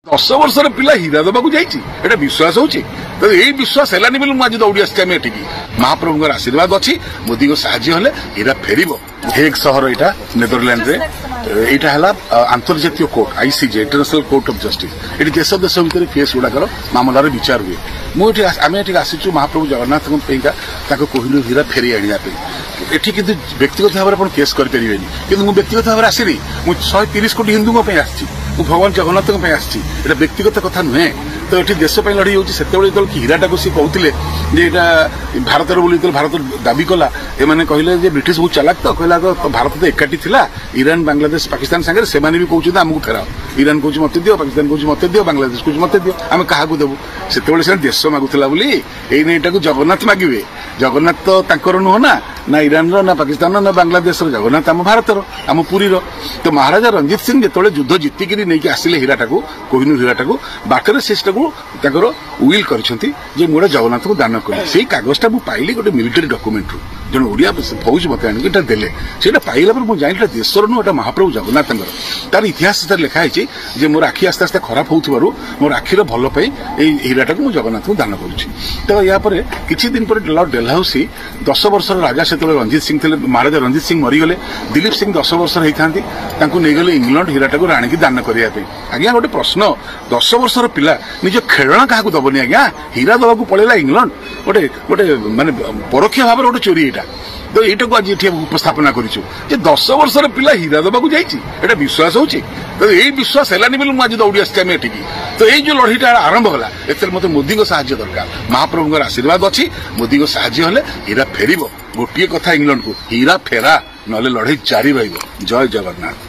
10 ବର୍ଷର ପିଲା ହୀରା ଦେବାକୁ ଯାଇଛି ଏଟା ବିଶ୍ୱାସ ହଉଛି ତ ଏଇ ବିଶ୍ୱାସ ହେଲାନି ବୋଲି ମୁଁ ଆଜି ଦୌଡ଼ି ଆସିଛି ଆମେ ଏଠିକି ମହାପ୍ରଭୁଙ୍କର ଆଶୀର୍ବାଦ ଅଛି ମୋଦିଙ୍କ ସାହାଯ୍ୟ ହେଲେ ହୀରା ଫେରିବ। ହେଗ୍ ସହର ଏଇଟା ନେଦରଲ୍ୟାଣ୍ଡରେ ଏଇଟା ହେଲା ଆନ୍ତର୍ଜାତୀୟ court ICJ international court of justice ଏଠି ଦେଶ ଦେଶ ଭିତରେ କେସ୍ ଗୁଡାକର ମାମଲାର ବିଚାର ହୁଏ। ଆମେ ଏଠିକି ଆସିଛୁ ମହାପ୍ରଭୁ ଜଗନ୍ନାଥଙ୍କ ପାଇଁକା ତାଙ୍କ କୋହିନୂର ହୀରା ଫେରି ଆଣିବା ପାଇଁ। ଏଠି କିନ୍ତୁ ବ୍ୟକ୍ତିଗତ ଭାବରେ ଆପଣ କେସ୍ କରିପାରିବେନି କିନ୍ତୁ ମୁଁ ବ୍ୟକ୍ତିଗତ ଭାବରେ ଆସିନି ମୁଁ 130 କୋଟି ହିନ୍ଦୁଙ୍କ ପାଇଁ ଆସିଛି ମୁଁ ଭଗବାନ ଜଗନ୍ନାଥଙ୍କ ପାଇଁ ଆସିଛି ଏଟା ବ୍ୟକ୍ତିଗତ କଥା ନୁହେଁ ତ ଏଠି ଦେଶ ପାଇଁ ଲଢ଼େଇ ହେଉଛି। ସେତେବେଳେ ଯେତେବେଳେ ହୀରାଟାକୁ ସେ କହୁଥିଲେ ଯେ ଏଇଟା ଭାରତର ବୋଲି ଯେତେବେଳେ ଭାରତ ଦାବି କଲା ଏମାନେ କହିଲେ ଯେ ବ୍ରିଟିଶ ବହୁତ ଚାଲାକ ତ କହିଲା ଭାରତ ତ ଏକାଠି ଥିଲା ଇରାନ ବାଂଲାଦେଶ ପାକିସ୍ତାନ ସାଙ୍ଗରେ ସେମାନେ ବି କହୁଛନ୍ତି ଆମକୁ ଫେରାଅ ଇରାନ କହୁଛି ମତେ ଦିଅ ପାକିସ୍ତାନ କହୁଛି ମତେ ଦିଅ ବାଂଲାଦେଶ କହୁଛି ମତେ ଦିଅ ଆମେ କାହାକୁ ଦେବୁ ସେତେବେଳେ ସେମାନେ ଦେଶ ମାଗୁଥିଲା ବୋଲି ଏଇନେ ଏଇଟାକୁ ଜଗନ୍ନାଥ ମାଗିବେ। ଜଗନ୍ନାଥ ତ ତାଙ୍କର ନୁହଁ ନା ଇରାନର ନା ପାକିସ୍ତାନର ନା ବାଂଲାଦେଶର ଜଗନ୍ନାଥ ଆମ ଭାରତର ଆମ ପୁରୀର। ତ ମହାରାଜା ରଞ୍ଜିତ ସିଂ ଯେତେବେଳେ ଯୁଦ୍ଧ ଜିତିକିରି ନେଇକି ଆସିଲେ ହୀରାଟାକୁ କୋହିନୂର ହୀରାଟାକୁ ବାଟରେ ସେଟାକୁ ତାଙ୍କର ୱିଲ୍ କରିଛନ୍ତି ଯେ ମୁଁ ଏଟା ଜଗନ୍ନାଥଙ୍କୁ ଦାନ କଲି। ସେଇ କାଗଜଟା ମୁଁ ପାଇଲି ଗୋଟେ ମିଲିଟାରୀ ଡକୁମେଣ୍ଟରୁ ଜଣେ ଓଡ଼ିଆ ଫୌଜ ମତେ ଆଣିକି ଏଟା ଦେଲେ ସେଇଟା ପାଇଲା ପରେ ମୁଁ ଜାଣିଲି ଦେଶର ନୁହଁ ଏଟା ମହାପ୍ରଭୁ ଜଗନ୍ନାଥଙ୍କର। ତାର ଇତିହାସ ସେଥିରେ ଲେଖା ହେଇଛି ଯେ ମୋର ଆଖି ଆସ୍ତେ ଆସ୍ତେ ଖରାପ ହେଉଥିବାରୁ ମୋର ଆଖିର ଭଲ ପାଇଁ ଏଇ ହୀରାଟାକୁ ମୁଁ ଜଗନ୍ନାଥଙ୍କୁ ଦାନ କରୁଛି। ତ ଏହାପରେ କିଛି ଦିନ ପରେ ଲର୍ଡ ଡେଲହାଉସି 10 ବର୍ଷର ରାଜା ସେତେବେଳେ ରଞ୍ଜିତ ସିଂ ଥିଲେ ମହାରାଜା ରଞ୍ଜିତ ସିଂ ମରିଗଲେ ଦିଲ୍ଲୀପ ସିଂ 10 ବର୍ଷର ହେଇଥାନ୍ତି ତାଙ୍କୁ ନେଇଗଲେ ଇଂଲଣ୍ଡ ହୀରାଟାକୁ ଆଣିକି ଦାନ କରିବା ପାଇଁ। ଆଜ୍ଞା ଗୋଟେ ପ୍ରଶ୍ନ 10 ବର୍ଷର ପିଲା ନିଜ ଖେଳଣା କାହାକୁ ଦବନି ଆଜ୍ଞା ହୀରା ଦବାକୁ ପଳେଇଲା ଇଂଲଣ୍ଡ ଗୋଟେ ମାନେ ପରୋକ୍ଷ ଭାବରେ ଗୋଟେ ଚୋରି ଏଇଟା। ତ ଏଇଟାକୁ ଆଜି ଏଠି ଉପସ୍ଥାପନା କରିଛୁ ଯେ 10 ବର୍ଷର ପିଲା ହୀରା ଦେବାକୁ ଯାଇଛି ଏଟା ବିଶ୍ୱାସ ହଉଛି ତ ଏଇ ବିଶ୍ୱାସ ହେଲାନି ବୋଲି ମୁଁ ଆଜି ଦୌଡ଼ି ଆସିଛି ଆମେ ଏଠିକି। ତ ଏଇ ଯୋଉ ଲଢ଼େଇଟା ଆରମ୍ଭ ହେଲା ଏଥିରେ ମୋତେ ମୋଦିଙ୍କ ସାହାଯ୍ୟ ଦରକାର ମହାପ୍ରଭୁଙ୍କର ଆଶୀର୍ବାଦ ଅଛି ମୋଦିଙ୍କ ସାହାଯ୍ୟ ହେଲେ ହୀରା ଫେରିବ। ଗୋଟିଏ କଥା ଇଂଲଣ୍ଡକୁ ହୀରା ଫେରା ନହେଲେ ଲଢ଼େଇ ଜାରି ରହିବ। ଜୟ ଜଗନ୍ନାଥ।